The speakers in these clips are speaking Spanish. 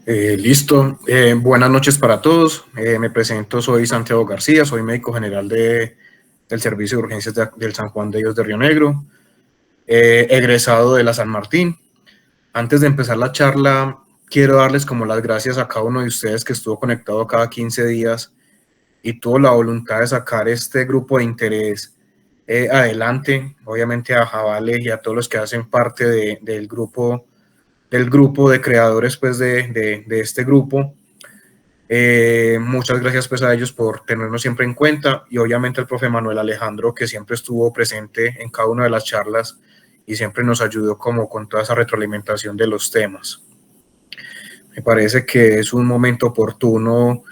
Listo. Buenas noches para todos. Me presento, soy Santiago García, soy médico general del Servicio de Urgencias del San Juan de Dios de Río Negro, egresado de la San Martín. Antes de empezar la charla, quiero darles como las gracias a cada uno de ustedes que estuvo conectado cada 15 días y tuvo la voluntad de sacar este grupo de interés adelante. Obviamente a Javale y a todos los que hacen parte del grupo de creadores pues de este grupo. Muchas gracias pues a ellos por tenernos siempre en cuenta, y obviamente al profe Manuel Alejandro, que siempre estuvo presente en cada una de las charlas y siempre nos ayudó como con toda esa retroalimentación de los temas. Me parece que es un momento oportuno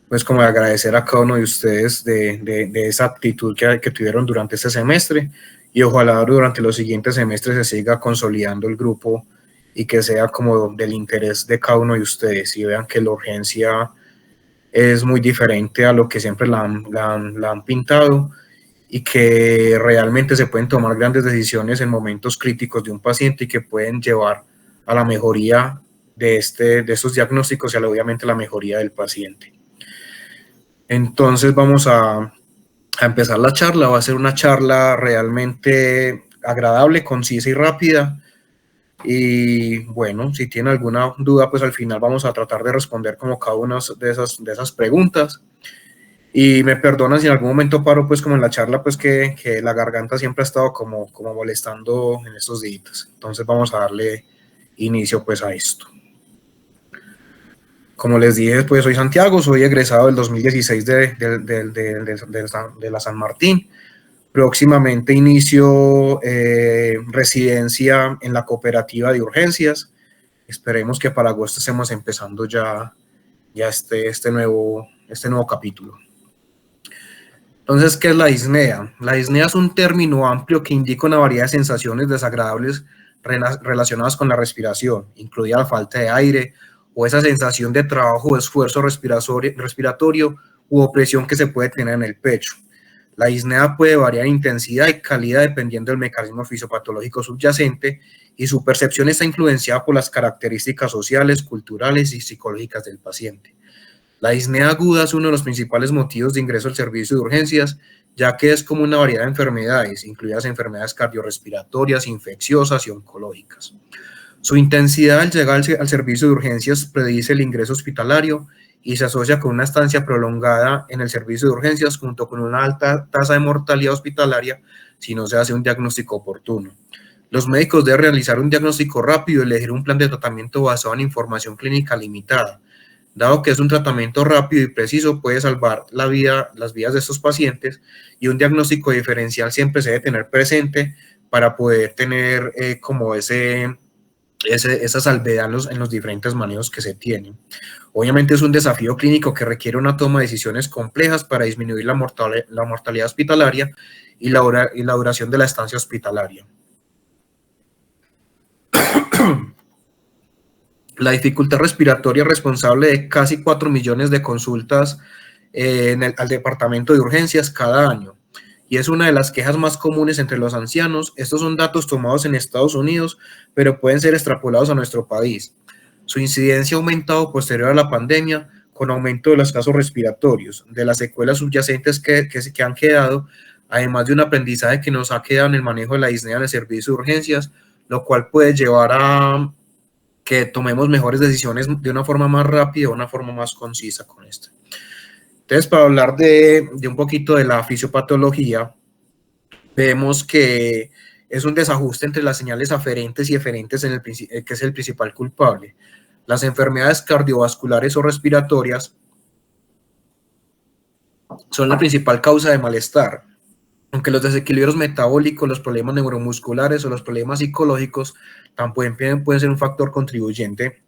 pues como de agradecer a cada uno de ustedes de esa actitud que tuvieron durante este semestre, y ojalá durante los siguientes semestres se siga consolidando el grupo y que sea como del interés de cada uno de ustedes, y vean que la urgencia es muy diferente a lo que siempre la han pintado, y que realmente se pueden tomar grandes decisiones en momentos críticos de un paciente y que pueden llevar a la mejoría de estos diagnósticos y obviamente la mejoría del paciente. Entonces vamos a empezar la charla. Va a ser una charla realmente agradable, concisa y rápida. Y bueno, si tienen alguna duda, pues al final vamos a tratar de responder como cada una de esas preguntas. Y me perdonan si en algún momento paro pues como en la charla, pues que la garganta siempre ha estado como molestando en estos días. Entonces vamos a darle inicio pues a esto. Como les dije, pues soy Santiago, soy egresado del 2016 de la San Martín. Próximamente inicio residencia en la cooperativa de urgencias. Esperemos que para agosto estemos empezando ya este nuevo capítulo. Entonces, ¿qué es la disnea? La disnea es un término amplio que indica una variedad de sensaciones desagradables relacionadas con la respiración, incluida la falta de aire o esa sensación de trabajo o esfuerzo respiratorio u opresión que se puede tener en el pecho. La disnea puede variar en intensidad y calidad dependiendo del mecanismo fisiopatológico subyacente, y su percepción está influenciada por las características sociales, culturales y psicológicas del paciente. La disnea aguda es uno de los principales motivos de ingreso al servicio de urgencias, ya que es como una variedad de enfermedades, incluidas enfermedades cardiorrespiratorias, infecciosas y oncológicas. Su intensidad al llegar al servicio de urgencias predice el ingreso hospitalario y se asocia con una estancia prolongada en el servicio de urgencias junto con una alta tasa de mortalidad hospitalaria si no se hace un diagnóstico oportuno. Los médicos deben realizar un diagnóstico rápido y elegir un plan de tratamiento basado en información clínica limitada. Dado que es un tratamiento rápido y preciso, puede salvar las vidas de estos pacientes, y un diagnóstico diferencial siempre se debe tener presente para poder tener como esa salvedad en los diferentes manejos que se tienen. Obviamente es un desafío clínico que requiere una toma de decisiones complejas para disminuir la mortalidad hospitalaria y la duración de la estancia hospitalaria. La dificultad respiratoria es responsable de casi 4 millones de consultas al departamento de urgencias cada año, y es una de las quejas más comunes entre los ancianos. Estos son datos tomados en Estados Unidos, pero pueden ser extrapolados a nuestro país. Su incidencia ha aumentado posterior a la pandemia, con aumento de los casos respiratorios, de las secuelas subyacentes que han quedado, además de un aprendizaje que nos ha quedado en el manejo de la disnea en el servicio de urgencias, lo cual puede llevar a que tomemos mejores decisiones de una forma más rápida, de una forma más concisa con esto. Entonces, para hablar de un poquito de la fisiopatología, vemos que es un desajuste entre las señales aferentes y eferentes que es el principal culpable. Las enfermedades cardiovasculares o respiratorias son la principal causa de malestar, aunque los desequilibrios metabólicos, los problemas neuromusculares o los problemas psicológicos también pueden ser un factor contribuyente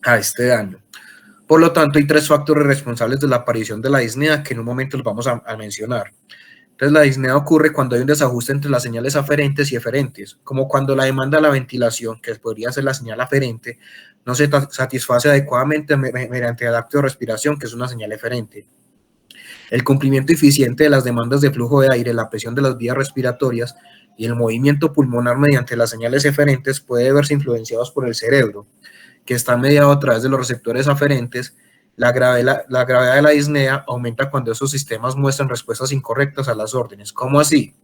a este daño. Por lo tanto, hay 3 factores responsables de la aparición de la disnea que en un momento los vamos a mencionar. Entonces, la disnea ocurre cuando hay un desajuste entre las señales aferentes y eferentes, como cuando la demanda de la ventilación, que podría ser la señal aferente, no se satisface adecuadamente mediante el acto de respiración, que es una señal eferente. El cumplimiento eficiente de las demandas de flujo de aire, la presión de las vías respiratorias y el movimiento pulmonar mediante las señales eferentes puede verse influenciados por el cerebro, que está mediado a través de los receptores aferentes, la gravedad de la disnea aumenta cuando esos sistemas muestran respuestas incorrectas a las órdenes. ¿Cómo así?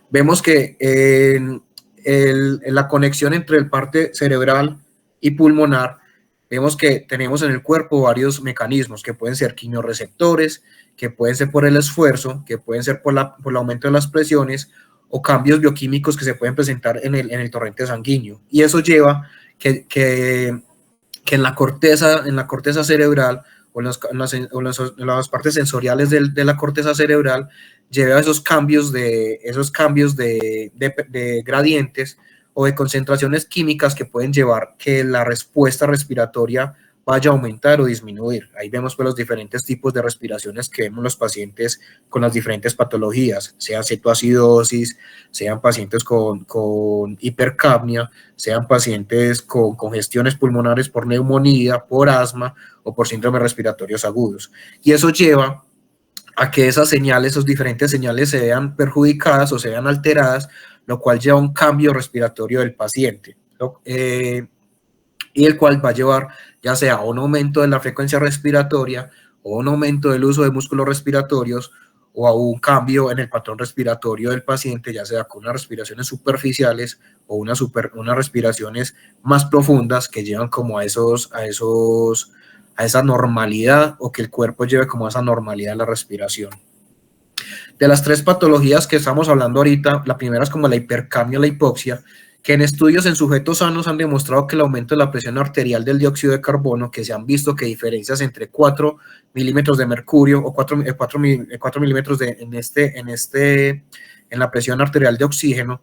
Vemos que en la conexión entre el parte cerebral y pulmonar, vemos que tenemos en el cuerpo varios mecanismos que pueden ser quimiorreceptores, que pueden ser por el esfuerzo, que pueden ser por el aumento de las presiones o cambios bioquímicos que se pueden presentar en el torrente sanguíneo. Y eso lleva que en la corteza cerebral o en las partes sensoriales de la corteza cerebral lleve a esos cambios de gradientes o de concentraciones químicas que pueden llevar que la respuesta respiratoria vaya a aumentar o disminuir. Ahí vemos pues los diferentes tipos de respiraciones que vemos los pacientes con las diferentes patologías, sea cetoacidosis, sean pacientes con hipercapnia, sean pacientes con congestiones pulmonares por neumonía, por asma o por síndromes respiratorios agudos. Y eso lleva a que esas señales, esas diferentes señales se vean perjudicadas o se vean alteradas, lo cual lleva a un cambio respiratorio del paciente, y el cual va a llevar ya sea a un aumento de la frecuencia respiratoria o un aumento del uso de músculos respiratorios o a un cambio en el patrón respiratorio del paciente, ya sea con unas respiraciones superficiales o unas respiraciones más profundas que llevan como a esa normalidad, o que el cuerpo lleve como a esa normalidad de la respiración. De las tres patologías que estamos hablando ahorita, la primera es como la hipercapnia o la hipoxia, que en estudios en sujetos sanos han demostrado que el aumento de la presión arterial del dióxido de carbono, que se han visto que diferencias entre 4 milímetros de mercurio o 4 milímetros en la presión arterial de oxígeno,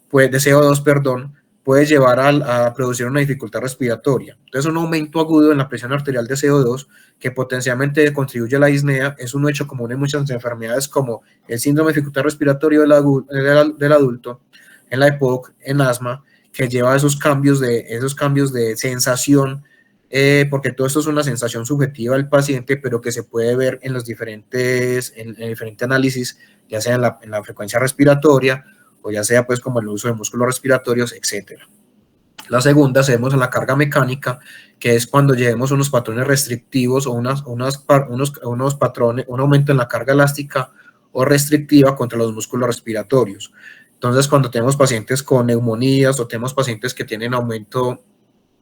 pues de CO2, perdón, puede llevar a producir una dificultad respiratoria. Entonces, un aumento agudo en la presión arterial de CO2 que potencialmente contribuye a la disnea es un hecho común en muchas enfermedades como el síndrome de dificultad respiratoria del adulto, en la EPOC, en asma, que lleva a esos cambios de sensación, porque todo esto es una sensación subjetiva del paciente, pero que se puede ver en los diferentes análisis, ya sea en la frecuencia respiratoria, o ya sea pues como el uso de músculos respiratorios, etcétera. La segunda se vemos en la carga mecánica, que es cuando llevemos unos patrones restrictivos o unos patrones, un aumento en la carga elástica o restrictiva contra los músculos respiratorios. Entonces, cuando tenemos pacientes con neumonías o tenemos pacientes que tienen aumento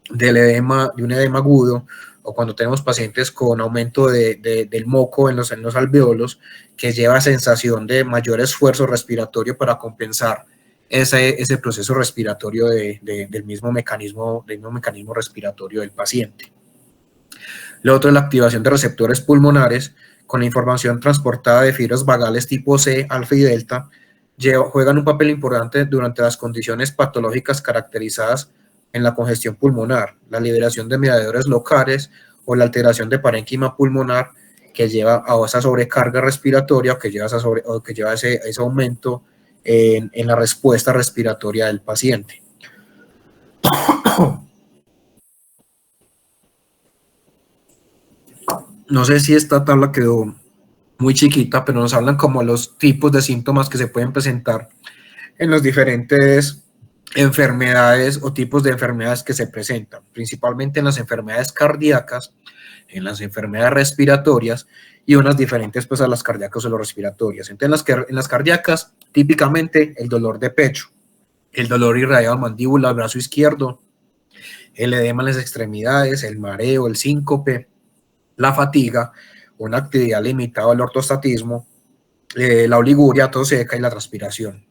del edema, de un edema agudo, o cuando tenemos pacientes con aumento del moco en los alveolos, que lleva sensación de mayor esfuerzo respiratorio para compensar ese proceso respiratorio del mismo mecanismo respiratorio del paciente. Lo otro es la activación de receptores pulmonares con la información transportada de fibras vagales tipo C, alfa y delta, juegan un papel importante durante las condiciones patológicas caracterizadas en la congestión pulmonar, la liberación de mediadores locales o la alteración de parénquima pulmonar, que lleva a esa sobrecarga respiratoria o que lleva ese aumento en la respuesta respiratoria del paciente. No sé si esta tabla quedó muy chiquita, pero nos hablan como los tipos de síntomas que se pueden presentar en las diferentes enfermedades o tipos de enfermedades que se presentan, principalmente en las enfermedades cardíacas, en las enfermedades respiratorias y unas diferentes pues a las cardíacas o las respiratorias. Entonces, en las cardíacas, típicamente el dolor de pecho, el dolor irradiado a mandíbula, brazo izquierdo, el edema en las extremidades, el mareo, el síncope, la fatiga, una actividad limitada al ortostatismo, la oliguria, tos seca y la transpiración.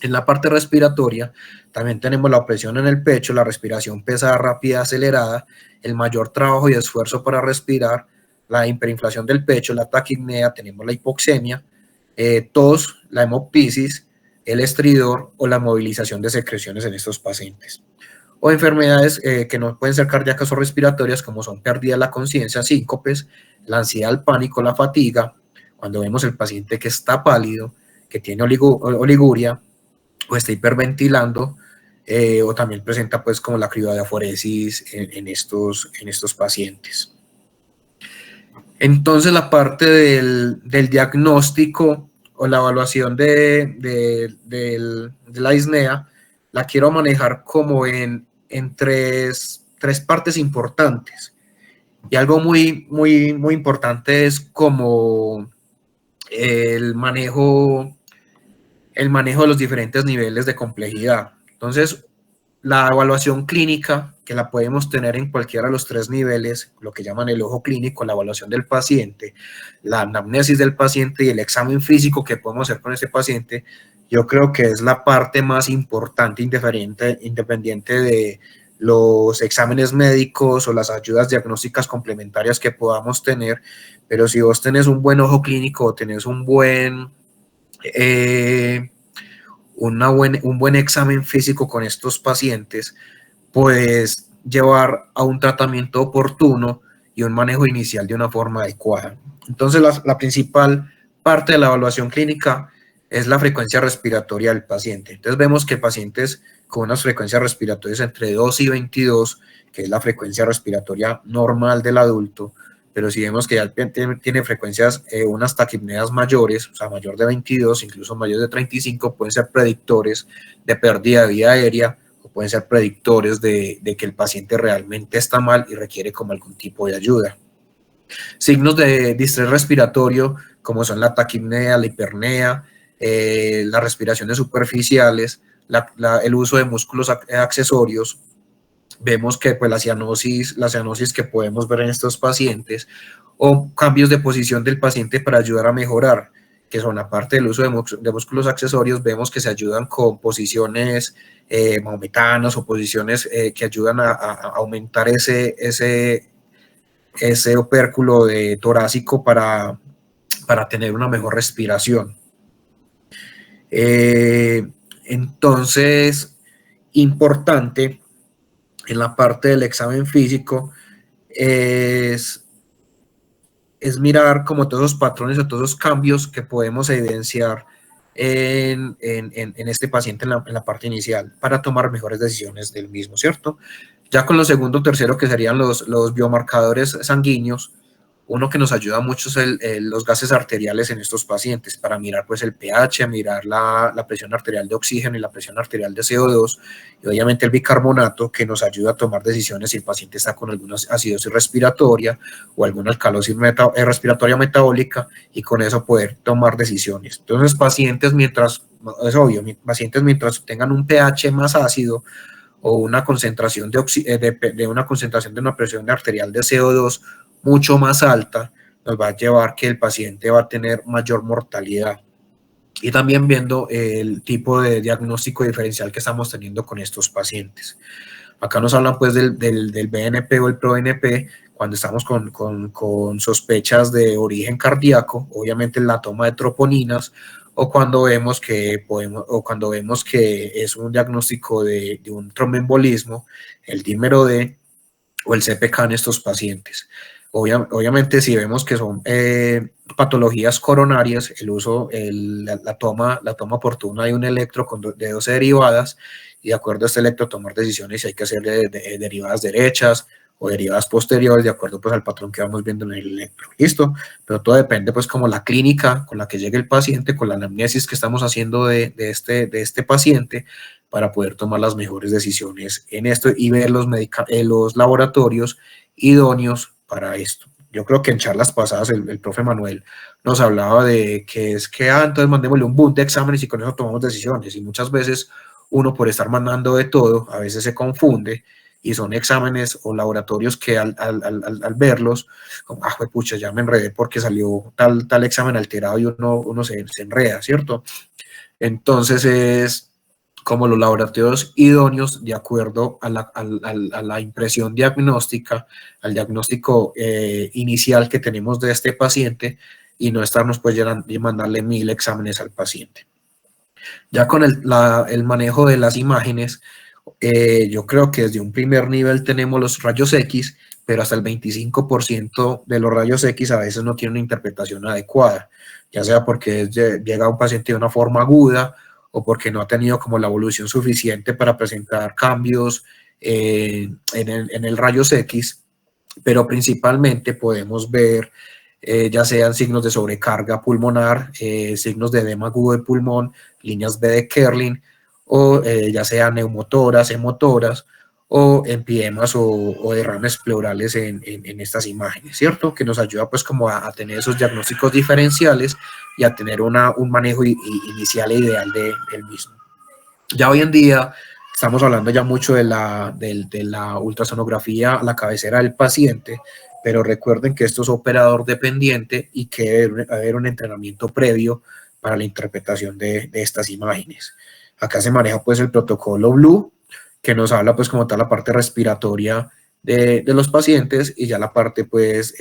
En la parte respiratoria también tenemos la opresión en el pecho, la respiración pesada, rápida, acelerada, el mayor trabajo y esfuerzo para respirar, la hiperinflación del pecho, la taquipnea, tenemos la hipoxemia, tos, la hemoptisis, el estridor o la movilización de secreciones en estos pacientes. O enfermedades que no pueden ser cardíacas o respiratorias, como son pérdida de la conciencia, síncopes, la ansiedad, el pánico, la fatiga, cuando vemos el paciente que está pálido, que tiene oliguria, o está hiperventilando, o también presenta pues como la criodiaforesis en estos pacientes. Entonces la parte del diagnóstico o la evaluación de la disnea la quiero manejar como en tres tres partes importantes. Y algo muy importante es como el manejo de los diferentes niveles de complejidad. Entonces, la evaluación clínica, que la podemos tener en cualquiera de los tres niveles, lo que llaman el ojo clínico, la evaluación del paciente, la anamnesis del paciente y el examen físico que podemos hacer con ese paciente, yo creo que es la parte más importante, independiente de los exámenes médicos o las ayudas diagnósticas complementarias que podamos tener, pero si vos tenés un buen ojo clínico o tenés un buen un buen examen físico con estos pacientes, puedes llevar a un tratamiento oportuno y un manejo inicial de una forma adecuada. Entonces, la principal parte de la evaluación clínica es la frecuencia respiratoria del paciente. Entonces, vemos que pacientes con unas frecuencias respiratorias entre 2 y 22, que es la frecuencia respiratoria normal del adulto, pero si vemos que ya tiene frecuencias, unas taquipneas mayores, o sea, mayor de 22, incluso mayor de 35, pueden ser predictores de pérdida de vía aérea o pueden ser predictores de que el paciente realmente está mal y requiere como algún tipo de ayuda. Signos de distrés respiratorio, como son la taquipnea, la hipernea, las respiraciones superficiales, el uso de músculos accesorios. Vemos que pues, la cianosis que podemos ver en estos pacientes o cambios de posición del paciente para ayudar a mejorar, que son aparte del uso de músculos accesorios, vemos que se ayudan con posiciones maometanas o posiciones que ayudan a aumentar ese opérculo torácico para tener una mejor respiración. Entonces, importante en la parte del examen físico es mirar como todos los patrones o todos los cambios que podemos evidenciar en este paciente en la parte inicial para tomar mejores decisiones del mismo, ¿cierto? Ya con lo segundo, tercero, que serían los biomarcadores sanguíneos, uno que nos ayuda mucho es los gases arteriales en estos pacientes para mirar pues el pH, mirar la presión arterial de oxígeno y la presión arterial de CO2 y obviamente el bicarbonato que nos ayuda a tomar decisiones si el paciente está con alguna acidosis respiratoria o alguna alcalosis respiratoria metabólica y con eso poder tomar decisiones. Entonces pacientes es obvio, pacientes mientras tengan un pH más ácido o una concentración de una presión arterial de CO2 mucho más alta, nos va a llevar que el paciente va a tener mayor mortalidad. Y también viendo el tipo de diagnóstico diferencial que estamos teniendo con estos pacientes. Acá nos hablan pues del BNP o el ProBNP cuando estamos con sospechas de origen cardíaco, obviamente la toma de troponinas, o cuando vemos que es un diagnóstico de un tromboembolismo, el dímero D o el CPK en estos pacientes. Obviamente, si vemos que son patologías coronarias, la toma oportuna de un electro de 12 derivadas, y de acuerdo a este electro tomar decisiones si hay que hacerle derivadas derechas o derivadas posteriores, de acuerdo pues al patrón que vamos viendo en el electro. ¿Listo? Pero todo depende pues como la clínica con la que llegue el paciente, con la anamnesis que estamos haciendo de este paciente, para poder tomar las mejores decisiones en esto y ver los laboratorios idóneos para esto. Yo creo que en charlas pasadas el profe Manuel nos hablaba de entonces mandémosle un boot de exámenes y con eso tomamos decisiones, y muchas veces uno por estar mandando de todo a veces se confunde y son exámenes o laboratorios que al verlos, como, pucha, ya me enredé porque salió tal examen alterado y uno se enreda, ¿cierto? Entonces es como los laboratorios idóneos de acuerdo a la impresión diagnóstica, al diagnóstico inicial que tenemos de este paciente y no estarnos pues mandarle 1000 exámenes al paciente. Ya con el manejo de las imágenes, yo creo que desde un primer nivel tenemos los rayos X, pero hasta el 25% de los rayos X a veces no tienen una interpretación adecuada, ya sea porque llega un paciente de una forma aguda o porque no ha tenido como la evolución suficiente para presentar cambios en el rayos X, pero principalmente podemos ver ya sean signos de sobrecarga pulmonar, signos de edema agudo de pulmón, líneas B de Kerlin, o ya sean neumotoras, hemotoras, o empiemas o derrames pleurales en estas imágenes, ¿cierto? Que nos ayuda pues como a tener esos diagnósticos diferenciales y a tener un manejo inicial e ideal del mismo. Ya hoy en día estamos hablando ya mucho de la ultrasonografía a la cabecera del paciente, pero recuerden que esto es operador dependiente y que debe haber un entrenamiento previo para la interpretación de estas imágenes. Acá se maneja pues el protocolo Blue, que nos habla pues como tal la parte respiratoria de los pacientes y ya la parte pues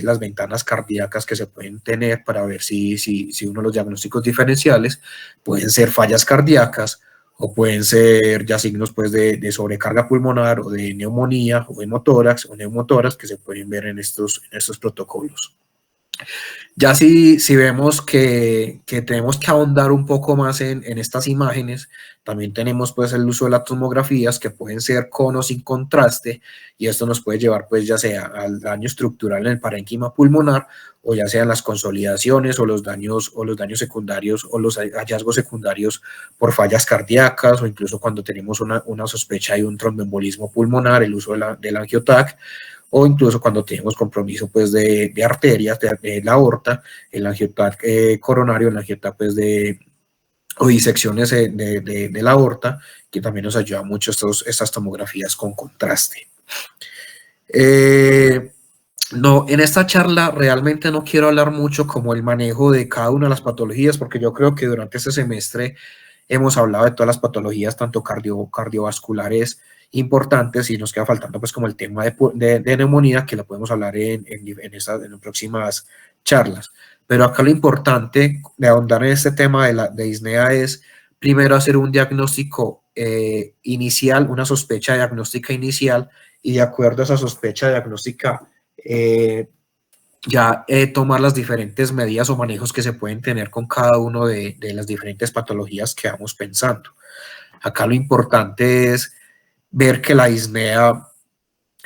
las ventanas cardíacas que se pueden tener para ver si uno de los diagnósticos diferenciales pueden ser fallas cardíacas o pueden ser ya signos pues de sobrecarga pulmonar o de neumonía o hemotórax o neumotórax que se pueden ver en estos protocolos. Ya si vemos que tenemos que ahondar un poco más en estas imágenes, también tenemos pues el uso de las tomografías que pueden ser con o sin contraste y esto nos puede llevar pues ya sea al daño estructural en el parénquima pulmonar o ya sean las consolidaciones o los daños secundarios o los hallazgos secundarios por fallas cardíacas o incluso cuando tenemos una sospecha de un tromboembolismo pulmonar, el uso del angiotac o incluso cuando tenemos compromiso pues de arterias, de la aorta, el angiotac coronario, el angiotac pues o disecciones de la aorta, que también nos ayuda mucho estas tomografías con contraste. No, en esta charla realmente no quiero hablar mucho como el manejo de cada una de las patologías, porque yo creo que durante este semestre hemos hablado de todas las patologías, tanto cardiovasculares importantes, y nos queda faltando pues como el tema de neumonía, que lo podemos hablar en próximas charlas. Pero acá lo importante de ahondar en este tema de disnea es primero hacer un diagnóstico inicial, una sospecha diagnóstica inicial, y de acuerdo a esa sospecha diagnóstica, tomar las diferentes medidas o manejos que se pueden tener con cada uno de las diferentes patologías que vamos pensando. Acá lo importante es ver que la disnea,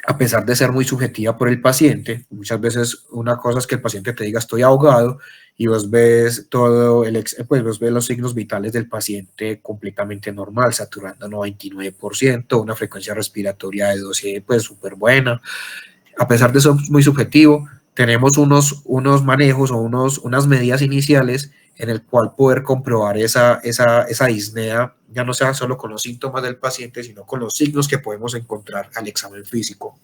a pesar de ser muy subjetiva por el paciente, muchas veces una cosa es que el paciente te diga estoy ahogado y vos ves pues vos ves los signos vitales del paciente completamente normal, saturando a 99%, una frecuencia respiratoria de 12 pues súper buena. A pesar de eso muy subjetivo, tenemos unos manejos o unas medidas iniciales en el cual poder comprobar esa disnea, ya no sea solo con los síntomas del paciente, sino con los signos que podemos encontrar al examen físico.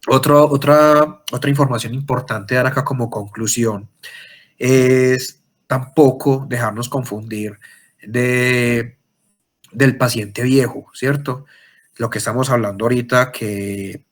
Otra información importante dar acá como conclusión es tampoco dejarnos confundir del paciente viejo, ¿cierto? Lo que estamos hablando ahorita, que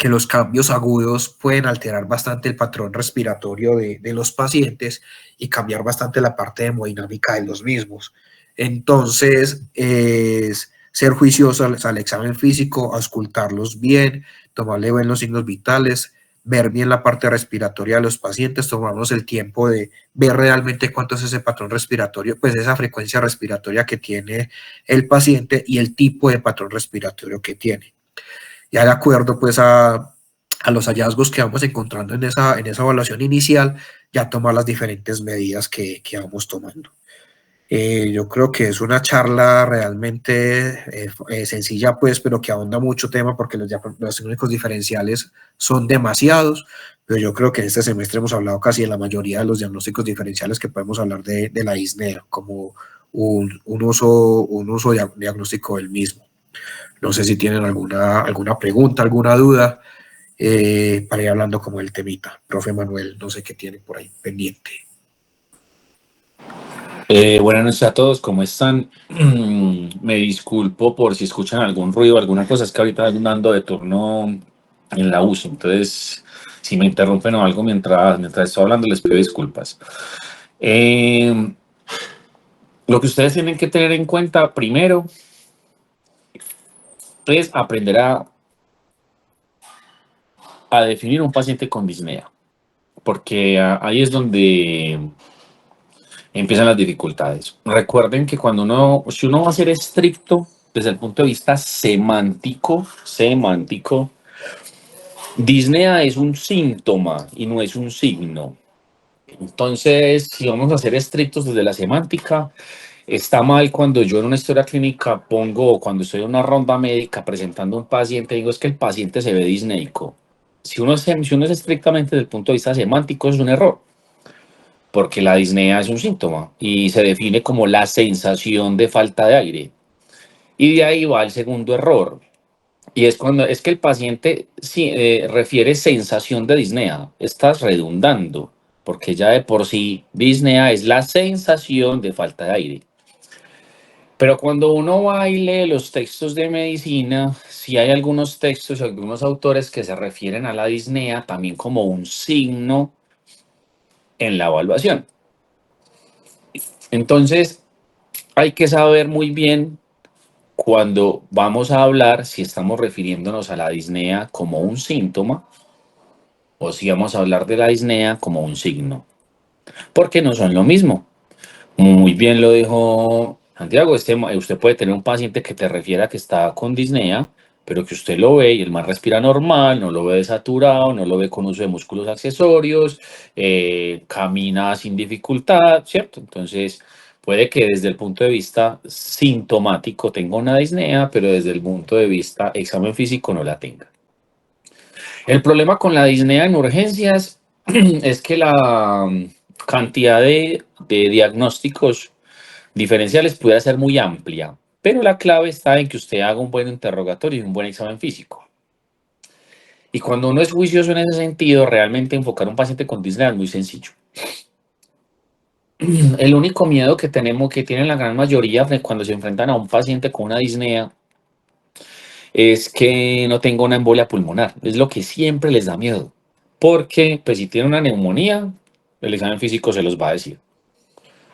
los cambios agudos pueden alterar bastante el patrón respiratorio de los pacientes y cambiar bastante la parte hemodinámica de los mismos. Entonces, es ser juiciosos al examen físico, auscultarlos bien, tomarle bien los signos vitales, ver bien la parte respiratoria de los pacientes, tomarnos el tiempo de ver realmente cuánto es ese patrón respiratorio, pues esa frecuencia respiratoria que tiene el paciente y el tipo de patrón respiratorio que tiene. Ya de acuerdo pues a los hallazgos que vamos encontrando en esa evaluación inicial, ya tomar las diferentes medidas que vamos tomando. Yo creo que es una charla realmente sencilla, pues, pero que ahonda mucho tema porque los diagnósticos diferenciales son demasiados, pero yo creo que en este semestre hemos hablado casi de la mayoría de los diagnósticos diferenciales que podemos hablar de la disnea como un uso diagnóstico del mismo. No sé si tienen alguna pregunta, alguna duda para ir hablando como el temita. Profe Manuel, no sé qué tiene por ahí pendiente. Buenas noches a todos, ¿cómo están? Me disculpo por si escuchan algún ruido, alguna cosa, es que ahorita ando de turno en la UCI, entonces si me interrumpen o algo mientras estoy hablando les pido disculpas. Lo que ustedes tienen que tener en cuenta primero es aprender a definir un paciente con disnea, porque ahí es donde empiezan las dificultades. Recuerden que si uno va a ser estricto desde el punto de vista semántico, disnea es un síntoma y no es un signo. Entonces, si vamos a ser estrictos desde la semántica, está mal cuando yo en una historia clínica pongo, o cuando estoy en una ronda médica presentando a un paciente, digo es que el paciente se ve disneico. Si uno es estrictamente desde el punto de vista semántico, es un error, porque la disnea es un síntoma y se define como la sensación de falta de aire. Y de ahí va el segundo error, y es cuando es que el paciente refiere sensación de disnea. Estás redundando, porque ya de por sí disnea es la sensación de falta de aire. Pero cuando uno va y lee los textos de medicina, sí hay algunos textos, algunos autores que se refieren a la disnea también como un signo en la evaluación. Entonces, hay que saber muy bien cuando vamos a hablar si estamos refiriéndonos a la disnea como un síntoma o si vamos a hablar de la disnea como un signo, porque no son lo mismo. Muy bien lo dijo Santiago, usted puede tener un paciente que te refiera que está con disnea, pero que usted lo ve y el man respira normal, no lo ve saturado, no lo ve con uso de músculos accesorios, camina sin dificultad, ¿cierto? Entonces, puede que desde el punto de vista sintomático tenga una disnea, pero desde el punto de vista examen físico no la tenga. El problema con la disnea en urgencias es que la cantidad de diagnósticos diferenciales puede ser muy amplia, pero la clave está en que usted haga un buen interrogatorio y un buen examen físico. Y cuando uno es juicioso en ese sentido, realmente enfocar a un paciente con disnea es muy sencillo. El único miedo que tenemos, que tienen la gran mayoría cuando se enfrentan a un paciente con una disnea, es que no tenga una embolia pulmonar. Es lo que siempre les da miedo. Porque, pues, si tiene una neumonía, el examen físico se los va a decir.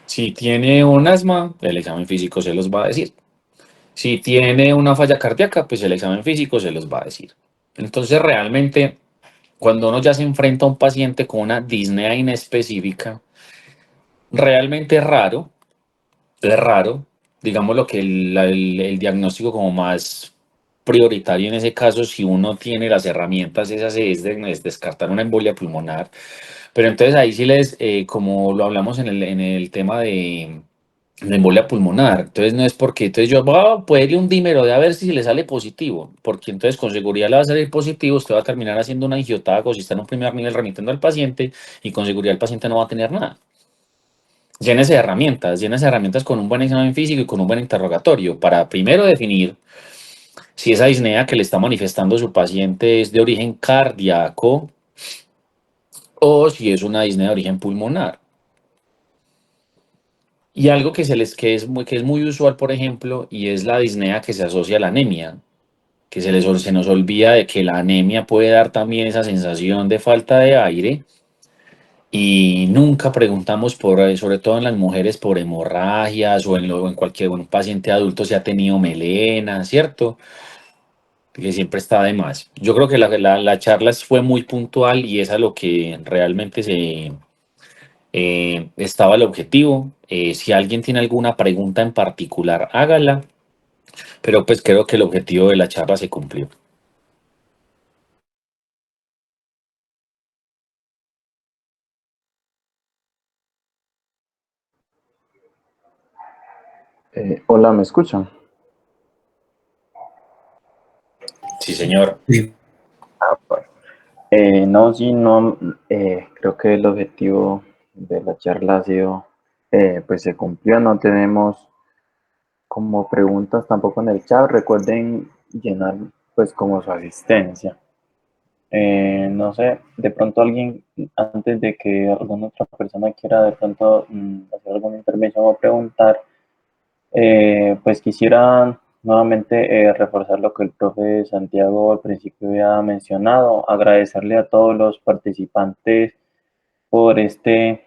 Si tiene un asma, el examen físico se los va a decir. Si tiene una falla cardíaca, pues el examen físico se los va a decir. Entonces, realmente, cuando uno ya se enfrenta a un paciente con una disnea inespecífica, realmente es raro, digamos lo que el diagnóstico como más prioritario en ese caso, si uno tiene las herramientas esas, es descartar una embolia pulmonar. Pero entonces ahí sí como lo hablamos en el tema de embolia pulmonar. Entonces no es porque, entonces yo voy a ponerle un dímero de a ver si le sale positivo, porque entonces con seguridad le va a salir positivo, usted va a terminar haciendo una angiotaco si está en un primer nivel remitiendo al paciente y con seguridad el paciente no va a tener nada. Llénese de herramientas con un buen examen físico y con un buen interrogatorio para primero definir si esa disnea que le está manifestando su paciente es de origen cardíaco o si es una disnea de origen pulmonar. Y algo que es muy usual, por ejemplo, y es la disnea que se asocia a la anemia, que se nos olvida de que la anemia puede dar también esa sensación de falta de aire y nunca preguntamos sobre todo en las mujeres, por hemorragias o en cualquier un paciente adulto si ha tenido melena, ¿cierto? Que siempre está de más. Yo creo que la charla fue muy puntual y es a lo que realmente estaba el objetivo. Si alguien tiene alguna pregunta en particular, hágala, pero pues creo que el objetivo de la charla se cumplió. Hola, ¿me escuchan? Sí, señor. Sí. Bueno. No, sí, no, creo que el objetivo de la charla ha sido, pues se cumplió, no tenemos como preguntas tampoco en el chat, recuerden llenar pues como su asistencia. No sé, de pronto alguien, antes de que alguna otra persona quiera de pronto hacer alguna intervención o preguntar, pues quisiera nuevamente reforzar lo que el profe Santiago al principio había mencionado, agradecerle a todos los participantes por este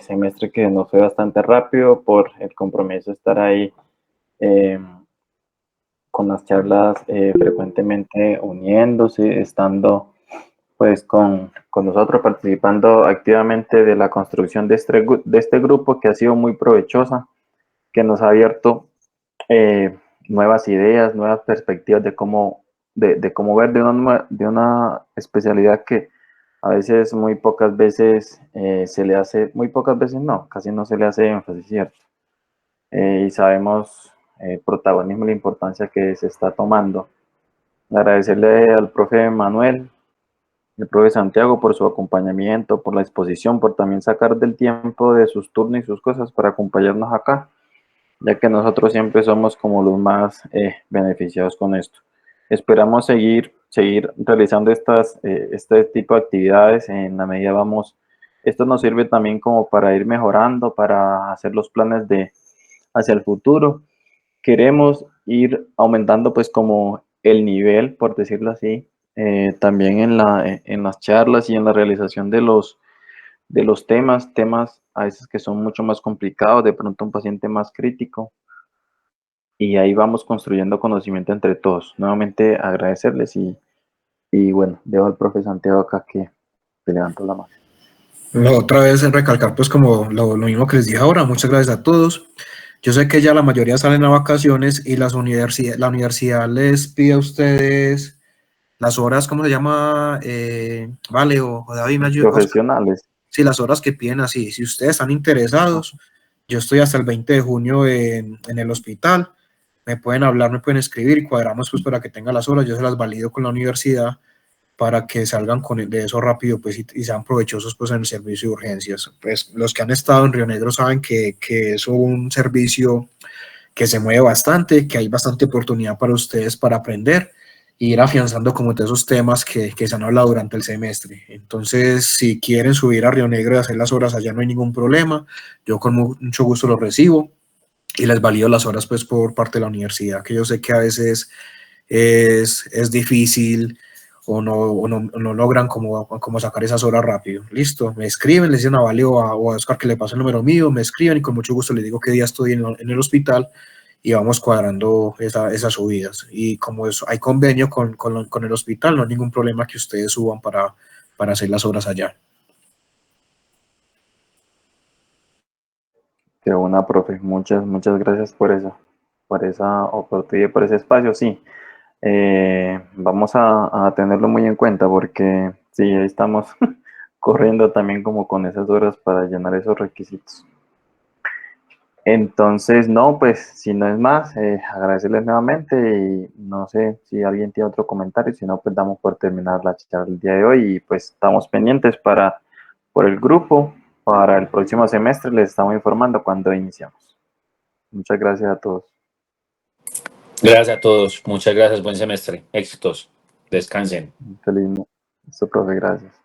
semestre que nos fue bastante rápido, por el compromiso de estar ahí eh, con las charlas frecuentemente uniéndose, estando pues con nosotros, participando activamente de la construcción de este grupo que ha sido muy provechosa, que nos ha abierto nuevas ideas, nuevas perspectivas de cómo ver de una especialidad que a veces, muy pocas veces se le hace, muy pocas veces no, casi no se le hace énfasis, ¿cierto? y sabemos el protagonismo y la importancia que se está tomando. Agradecerle al profe Manuel, el profe Santiago por su acompañamiento, por la exposición, por también sacar del tiempo de sus turnos y sus cosas para acompañarnos acá, ya que nosotros siempre somos como los más beneficiados con esto. Esperamos seguir realizando este tipo de actividades en la medida vamos. Esto nos sirve también como para ir mejorando, para hacer los planes hacia el futuro. Queremos ir aumentando pues como el nivel, por decirlo así, también en las charlas y en la realización de los temas a veces que son mucho más complicados, de pronto un paciente más crítico, y ahí vamos construyendo conocimiento entre todos. Nuevamente agradecerles y bueno, dejo al profe Santiago acá que levantó la mano. Otra vez en recalcar pues como lo mismo que les dije ahora, muchas gracias a todos. Yo sé que ya la mayoría salen a vacaciones y la universidad les pide a ustedes las horas, ¿cómo se llama? Vale, o David me ayuda. Profesionales. Sí, las horas que piden así. Si ustedes están interesados, yo estoy hasta el 20 de junio en el hospital. Me pueden hablar, me pueden escribir y cuadramos pues para que tengan las horas. Yo se las valido con la universidad para que salgan de eso rápido pues y sean provechosos pues en el servicio de urgencias. Pues los que han estado en Río Negro saben que es un servicio que se mueve bastante, que hay bastante oportunidad para ustedes para aprender e ir afianzando como de esos temas que se han hablado durante el semestre. Entonces, si quieren subir a Río Negro y hacer las horas allá, no hay ningún problema. Yo con mucho gusto los recibo y les valido las horas pues por parte de la universidad, que yo sé que a veces es difícil o no logran como sacar esas horas rápido. Listo, me escriben, les dicen a Vale o a Oscar que le pase el número mío, me escriben y con mucho gusto les digo qué día estoy en el hospital y vamos cuadrando esas subidas. Y como hay convenio con el hospital, no hay ningún problema que ustedes suban para hacer las horas allá. Qué buena, profe. Muchas gracias por esa oportunidad, por ese espacio. Sí, vamos a tenerlo muy en cuenta porque sí, ahí estamos corriendo también como con esas horas para llenar esos requisitos. Entonces, no, pues si no es más, agradecerles nuevamente y no sé si alguien tiene otro comentario, si no, pues damos por terminar la charla el día de hoy y pues estamos pendientes por el grupo. Para el próximo semestre les estamos informando cuando iniciamos. Muchas gracias a todos. Gracias a todos. Muchas gracias. Buen semestre. Éxitos. Descansen. Feliz, profe, gracias.